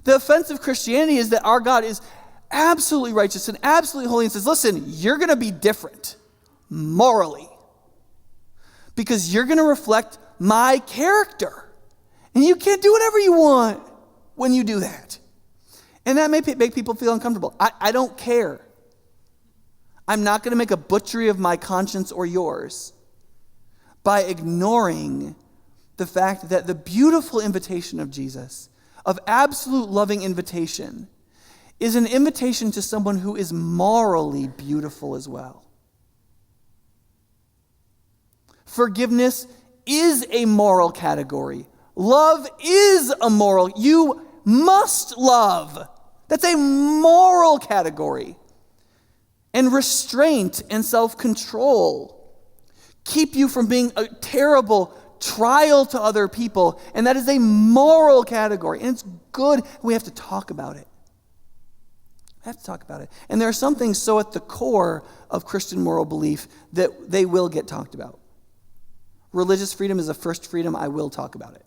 The offense of Christianity is that our God is absolutely righteous and absolutely holy and says, listen, you're going to be different morally, because you're going to reflect my character. And you can't do whatever you want when you do that. And that may make people feel uncomfortable. I don't care. I'm not going to make a butchery of my conscience or yours by ignoring the fact that the beautiful invitation of Jesus, of absolute loving invitation, is an invitation to someone who is morally beautiful as well. Forgiveness is a moral category. Love is a moral. You must love. That's a moral category. And restraint and self-control keep you from being a terrible, trial to other people, and that is a moral category, and it's good. We have to talk about it. We have to talk about it. And there are some things so at the core of Christian moral belief that they will get talked about. Religious freedom is a first freedom. I will talk about it.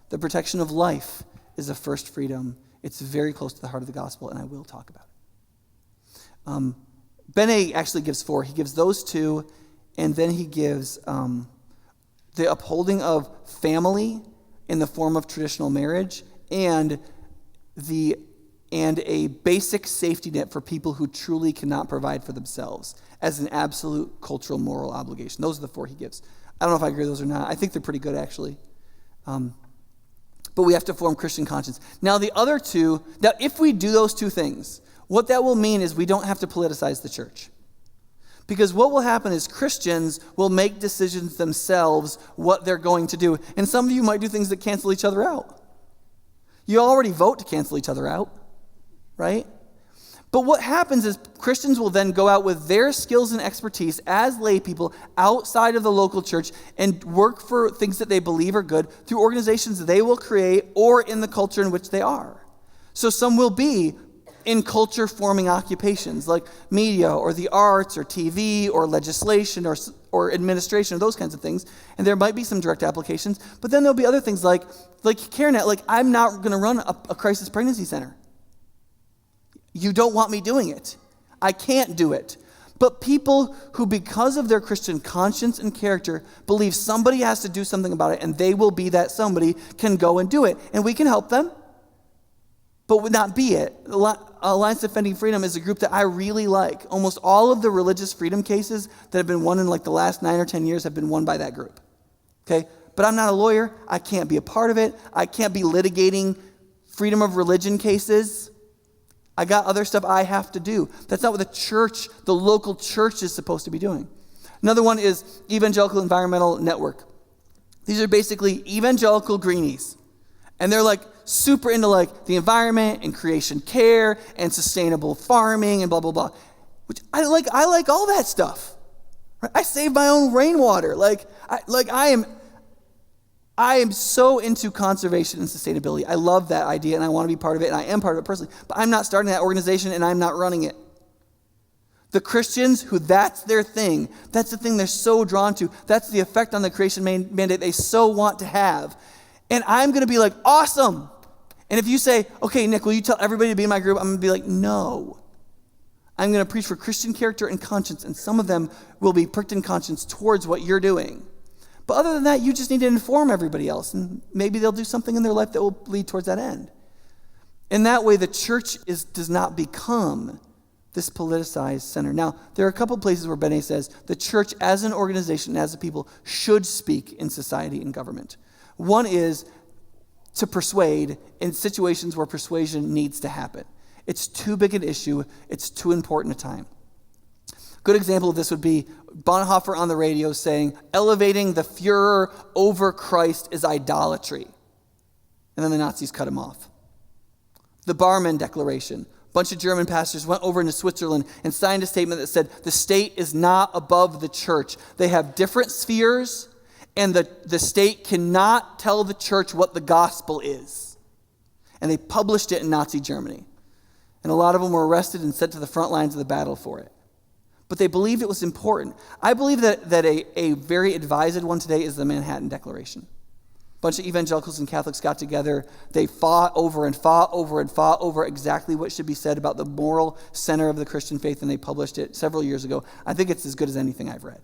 The protection of life is a first freedom. It's very close to the heart of the gospel, and I will talk about it. Bene actually gives 4. He gives those 2, and then he gives the upholding of family in the form of traditional marriage and a basic safety net for people who truly cannot provide for themselves as an absolute cultural moral obligation. Those are the 4 he gives. I don't know if I agree with those or not. I think they're pretty good, actually. But we have to form Christian conscience. Now, the other 2, now if we do those 2 things, what that will mean is we don't have to politicize the church. Because what will happen is Christians will make decisions themselves what they're going to do. And some of you might do things that cancel each other out. You already vote to cancel each other out, right? But what happens is Christians will then go out with their skills and expertise as lay people outside of the local church and work for things that they believe are good through organizations they will create or in the culture in which they are. So some will be in culture-forming occupations like media or the arts or TV or legislation or administration or those kinds of things. And there might be some direct applications. But then there'll be other things like CareNet. Like, I'm not going to run a crisis pregnancy center. You don't want me doing it. I can't do it. But people who, because of their Christian conscience and character, believe somebody has to do something about it and they will be that somebody, can go and do it. And we can help them, but would not be it. Alliance Defending Freedom is a group that I really like. Almost all of the religious freedom cases that have been won in like the last 9 or 10 years have been won by that group. Okay? But I'm not a lawyer. I can't be a part of it. I can't be litigating freedom of religion cases. I got other stuff I have to do. That's not what the church, the local church, is supposed to be doing. Another one is Evangelical Environmental Network. These are basically evangelical greenies. And they're like super into like the environment and creation care and sustainable farming and blah, blah, blah. Which I like all that stuff. Right? I save my own rainwater. I am so into conservation and sustainability. I love that idea and I want to be part of it, and I am part of it personally. But I'm not starting that organization and I'm not running it. The Christians who that's their thing, that's the thing they're so drawn to, that's the effect on the creation mandate they so want to have. And I'm going to be like, awesome. And if you say, okay, Nick, will you tell everybody to be in my group? I'm going to be like, no. I'm going to preach for Christian character and conscience, and some of them will be pricked in conscience towards what you're doing. But other than that, you just need to inform everybody else, and maybe they'll do something in their life that will lead towards that end. In that way, the church does not become this politicized center. Now, there are a couple places where Bene says the church as an organization, as a people, should speak in society and government. One is to persuade in situations where persuasion needs to happen. It's too big an issue. It's too important a time. Good example of this would be Bonhoeffer on the radio saying, elevating the Führer over Christ is idolatry. And then the Nazis cut him off. The Barmen Declaration. A bunch of German pastors went over into Switzerland and signed a statement that said, the state is not above the church. They have different spheres, and the state cannot tell the church what the gospel is. And they published it in Nazi Germany. And a lot of them were arrested and sent to the front lines of the battle for it. But they believed it was important. I believe that a very advised one today is the Manhattan Declaration. A bunch of evangelicals and Catholics got together. They fought over exactly what should be said about the moral center of the Christian faith, and they published it several years ago. I think it's as good as anything I've read.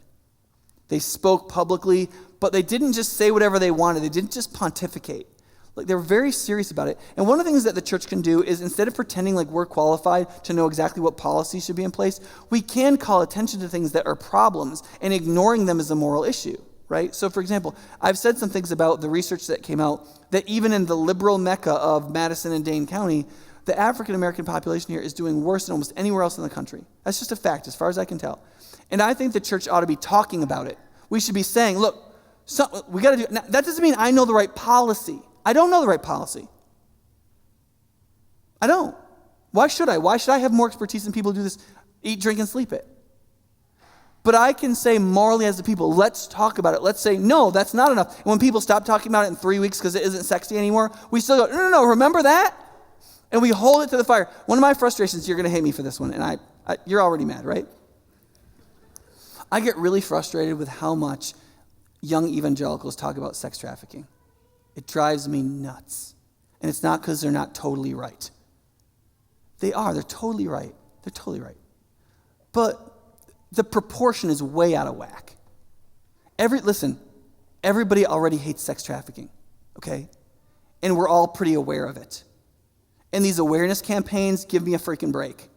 They spoke publicly, but they didn't just say whatever they wanted. They didn't just pontificate. Like, they were very serious about it. And one of the things that the church can do is, instead of pretending like we're qualified to know exactly what policy should be in place, we can call attention to things that are problems and ignoring them as a moral issue, right? So, for example, I've said some things about the research that came out that even in the liberal mecca of Madison and Dane County, the African-American population here is doing worse than almost anywhere else in the country. That's just a fact, as far as I can tell. And I think the church ought to be talking about it. We should be saying, look, we got to do. Now, that doesn't mean I know the right policy. I don't know the right policy. I don't. Why should I? Why should I have more expertise than people who do this, eat, drink, and sleep it? But I can say morally as a people, let's talk about it. Let's say, no, that's not enough. And when people stop talking about it in 3 weeks because it isn't sexy anymore, we still go, no, remember that? And we hold it to the fire. One of my frustrations, you're going to hate me for this one, and you're already mad, right? I get really frustrated with how much young evangelicals talk about sex trafficking. It drives me nuts. And it's not because they're not totally right. They are. They're totally right. They're totally right. But the proportion is way out of whack. Everybody already hates sex trafficking, okay? And we're all pretty aware of it. And these awareness campaigns give me a freaking break,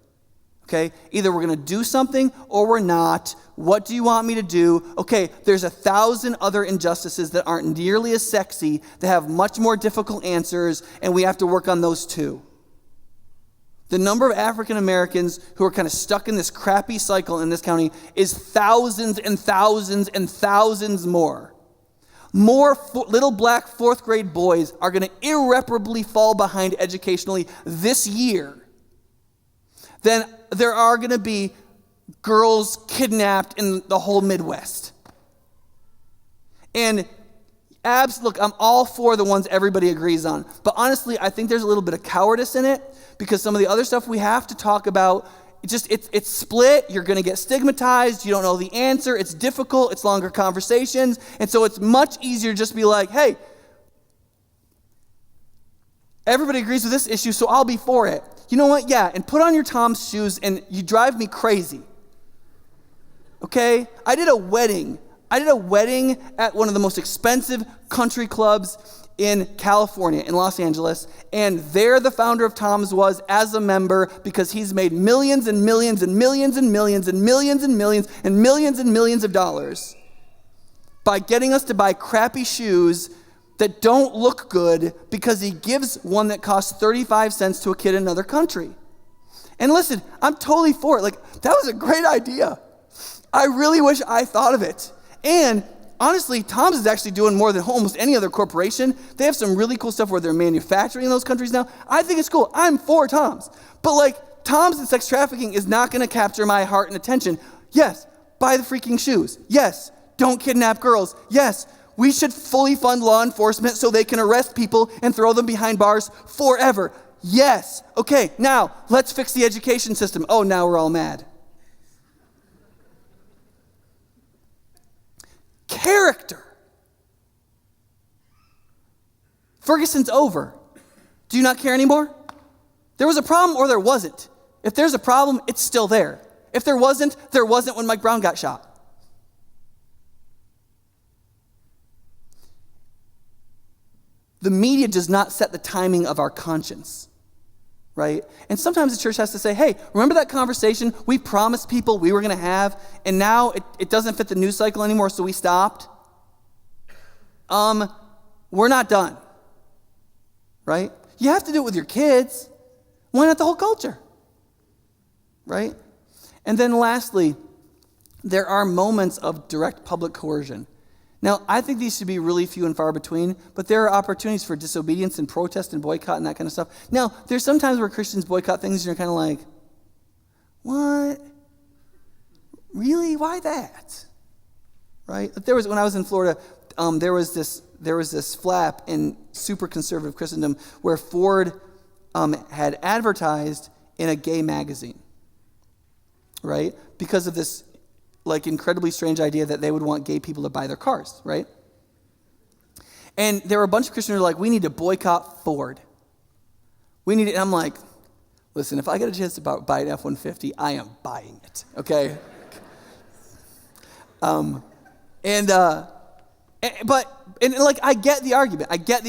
okay? Either we're going to do something or we're not. What do you want me to do? Okay, there's 1,000 other injustices that aren't nearly as sexy, that have much more difficult answers, and we have to work on those too. The number of African Americans who are kind of stuck in this crappy cycle in this county is thousands and thousands and thousands more. More little black fourth grade boys are going to irreparably fall behind educationally this year than there are going to be girls kidnapped in the whole Midwest. And look, I'm all for the ones everybody agrees on. But honestly, I think there's a little bit of cowardice in it because some of the other stuff we have to talk about, it's split. You're going to get stigmatized. You don't know the answer. It's difficult. It's longer conversations. And so it's much easier just to be like, hey, everybody agrees with this issue, so I'll be for it. You know what? Yeah, and put on your Tom's shoes, and you drive me crazy. Okay? I did a wedding at one of the most expensive country clubs in California, in Los Angeles, and there the founder of Tom's was as a member because he's made millions and millions and millions and millions and millions and millions and millions and millions of dollars by getting us to buy crappy shoes that don't look good because he gives one that costs 35 cents to a kid in another country. And listen, I'm totally for it. Like, that was a great idea. I really wish I thought of it. And honestly, Tom's is actually doing more than almost any other corporation. They have some really cool stuff where they're manufacturing in those countries now. I think it's cool. I'm for Tom's. But like, Tom's and sex trafficking is not going to capture my heart and attention. Yes, buy the freaking shoes. Yes, don't kidnap girls. Yes, we should fully fund law enforcement so they can arrest people and throw them behind bars forever. Yes. Okay, now, let's fix the education system. Oh, now we're all mad. Character. Ferguson's over. Do you not care anymore? There was a problem or there wasn't. If there's a problem, it's still there. If there wasn't when Mike Brown got shot. The media does not set the timing of our conscience, right? And sometimes the church has to say, hey, remember that conversation we promised people we were going to have, and now it doesn't fit the news cycle anymore, so we stopped? We're not done, right? You have to do it with your kids. Why not the whole culture, right? And then lastly, there are moments of direct public coercion. Now, I think these should be really few and far between, but there are opportunities for disobedience and protest and boycott and that kind of stuff. Now, there's some times where Christians boycott things and you're kind of like, what? Really? Why that? Right? When I was in Florida, there was this flap in super conservative Christendom where Ford had advertised in a gay magazine, right? Because of this like incredibly strange idea that they would want gay people to buy their cars, right? And there were a bunch of Christians who were like, we need to boycott Ford. And I'm like, listen, if I get a chance to buy an F-150, I am buying it, okay? But I get the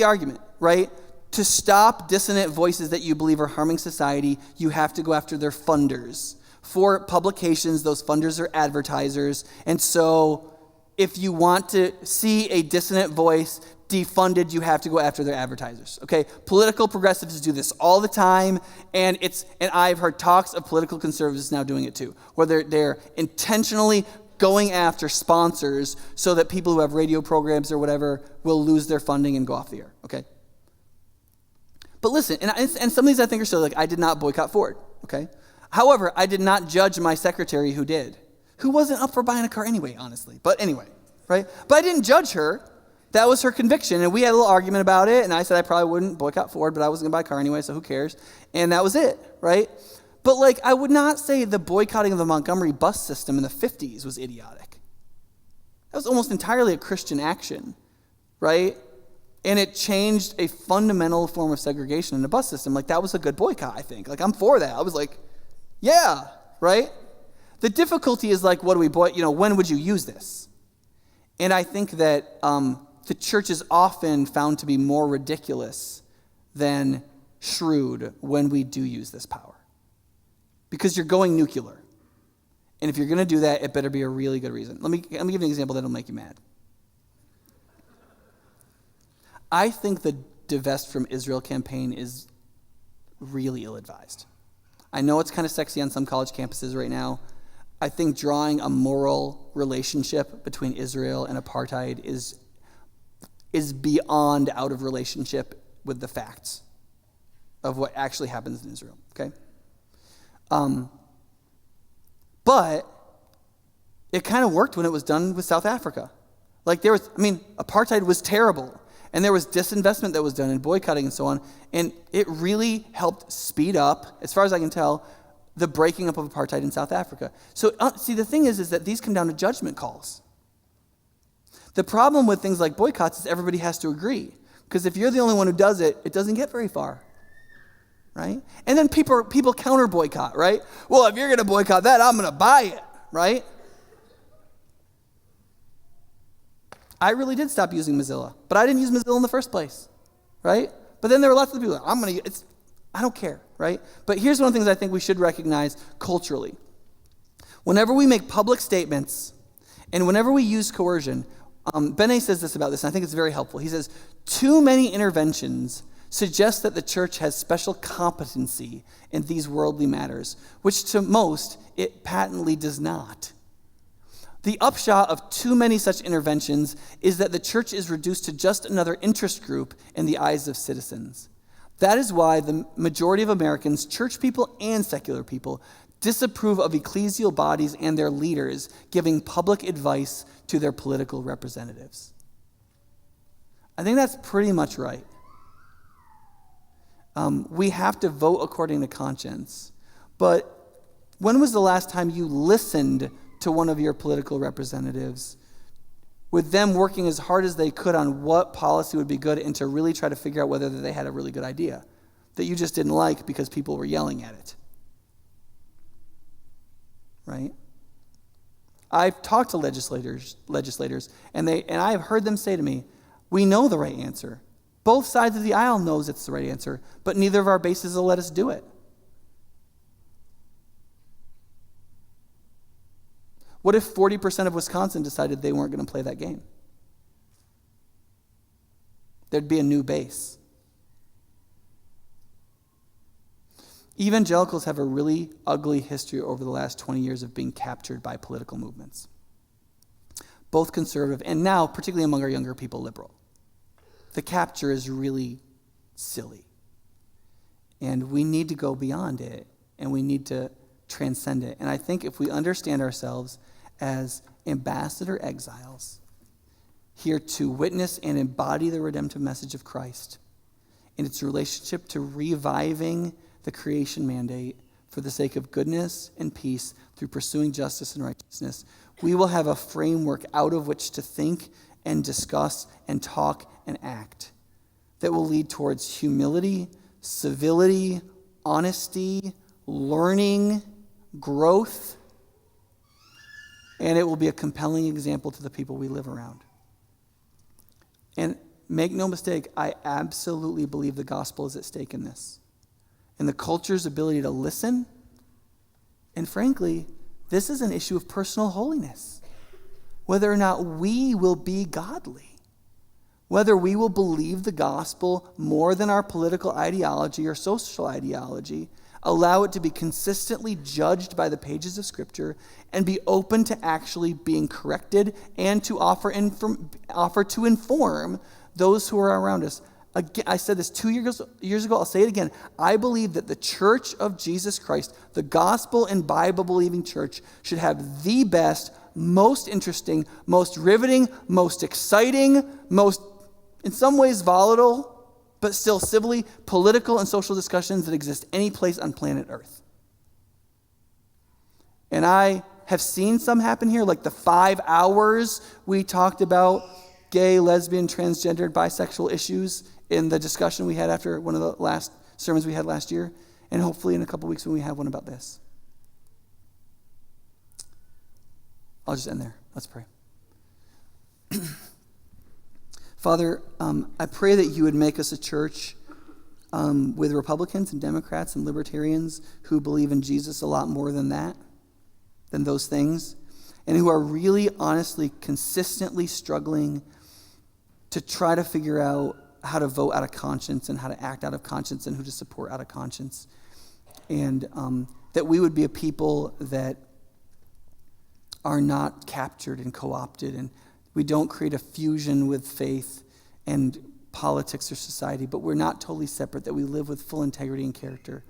argument, right? To stop dissonant voices that you believe are harming society, you have to go after their funders. For publications, those funders are advertisers. And so if you want to see a dissonant voice defunded, you have to go after their advertisers. Okay? Political progressives do this all the time, and I've heard talks of political conservatives now doing it too, where they're intentionally going after sponsors so that people who have radio programs or whatever will lose their funding and go off the air. Okay? But listen, and some of these I think are so like, I did not boycott Ford. Okay? However, I did not judge my secretary who did, who wasn't up for buying a car anyway, honestly. But anyway, right? But I didn't judge her. That was her conviction, and we had a little argument about it, and I said I probably wouldn't boycott Ford, but I wasn't going to buy a car anyway, so who cares? And that was it, right? But like, I would not say the boycotting of the Montgomery bus system in the 50s was idiotic. That was almost entirely a Christian action, right? And it changed a fundamental form of segregation in the bus system. Like, that was a good boycott, I think. Like, I'm for that. I was like, yeah, right? The difficulty is like, what do we when would you use this? And I think that the church is often found to be more ridiculous than shrewd when we do use this power. Because you're going nuclear. And if you're going to do that, it better be a really good reason. Let me give you an example that'll make you mad. I think the Divest from Israel campaign is really ill-advised. I know it's kind of sexy on some college campuses right now. I think drawing a moral relationship between Israel and apartheid is beyond out of relationship with the facts of what actually happens in Israel, okay? But it kind of worked when it was done with South Africa. Like apartheid was terrible, and there was disinvestment that was done and boycotting and so on, and it really helped speed up, as far as I can tell, the breaking up of apartheid in South Africa. So, the thing is that these come down to judgment calls. The problem with things like boycotts is everybody has to agree. Because if you're the only one who does it, it doesn't get very far. Right? And then people counter boycott, right? Well, if you're going to boycott that, I'm going to buy it, right? I really did stop using Mozilla. But I didn't use Mozilla in the first place, right? But then there were lots of people like, I don't care, right? But here's one of the things I think we should recognize culturally. Whenever we make public statements and whenever we use coercion, Benet says this about this, and I think it's very helpful. He says, too many interventions suggest that the church has special competency in these worldly matters, which to most, it patently does not. The upshot of too many such interventions is that the church is reduced to just another interest group in the eyes of citizens. That is why the majority of Americans, church people and secular people, disapprove of ecclesial bodies and their leaders giving public advice to their political representatives. I think that's pretty much right. We have to vote according to conscience. But when was the last time you listened to one of your political representatives with them working as hard as they could on what policy would be good and to really try to figure out whether they had a really good idea that you just didn't like because people were yelling at it? Right? I've talked to legislators, and I've heard them say to me, we know the right answer. Both sides of the aisle knows it's the right answer, but neither of our bases will let us do it. What if 40% of Wisconsin decided they weren't going to play that game? There'd be a new base. Evangelicals have a really ugly history over the last 20 years of being captured by political movements. Both conservative and now, particularly among our younger people, liberal. The capture is really silly. And we need to go beyond it, and we need to transcend it. And I think if we understand ourselves as ambassador exiles, here to witness and embody the redemptive message of Christ in its relationship to reviving the creation mandate for the sake of goodness and peace through pursuing justice and righteousness, we will have a framework out of which to think and discuss and talk and act that will lead towards humility, civility, honesty, learning, growth, and it will be a compelling example to the people we live around. And make no mistake, I absolutely believe the gospel is at stake in this. And the culture's ability to listen. And frankly, this is an issue of personal holiness. Whether or not we will be godly. Whether we will believe the gospel more than our political ideology or social ideology, allow it to be consistently judged by the pages of Scripture, and be open to actually being corrected and to offer to inform those who are around us. Again, I said this 2 years ago. I'll say it again. I believe that the Church of Jesus Christ, the gospel and Bible-believing church, should have the best, most interesting, most riveting, most exciting, most, in some ways, volatile, but still civilly political and social discussions that exist any place on planet Earth. And I have seen some happen here, like the 5 hours we talked about gay, lesbian, transgendered, bisexual issues in the discussion we had after one of the last sermons we had last year, and hopefully in a couple weeks when we have one about this. I'll just end there. Let's pray. Father, I pray that you would make us a church with Republicans and Democrats and libertarians who believe in Jesus a lot more than that, than those things, and who are really, honestly, consistently struggling to try to figure out how to vote out of conscience and how to act out of conscience and who to support out of conscience. And that we would be a people that are not captured and co-opted, and we don't create a fusion with faith and politics or society, but we're not totally separate, that we live with full integrity and character.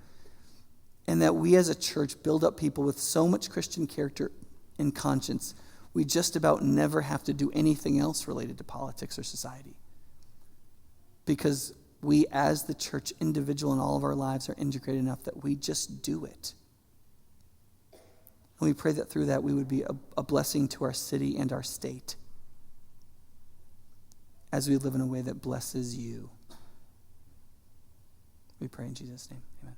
And that we as a church build up people with so much Christian character and conscience, we just about never have to do anything else related to politics or society. Because we as the church, individual in all of our lives, are integrated enough that we just do it. And we pray that through that we would be a blessing to our city and our state as we live in a way that blesses you. We pray in Jesus' name. Amen.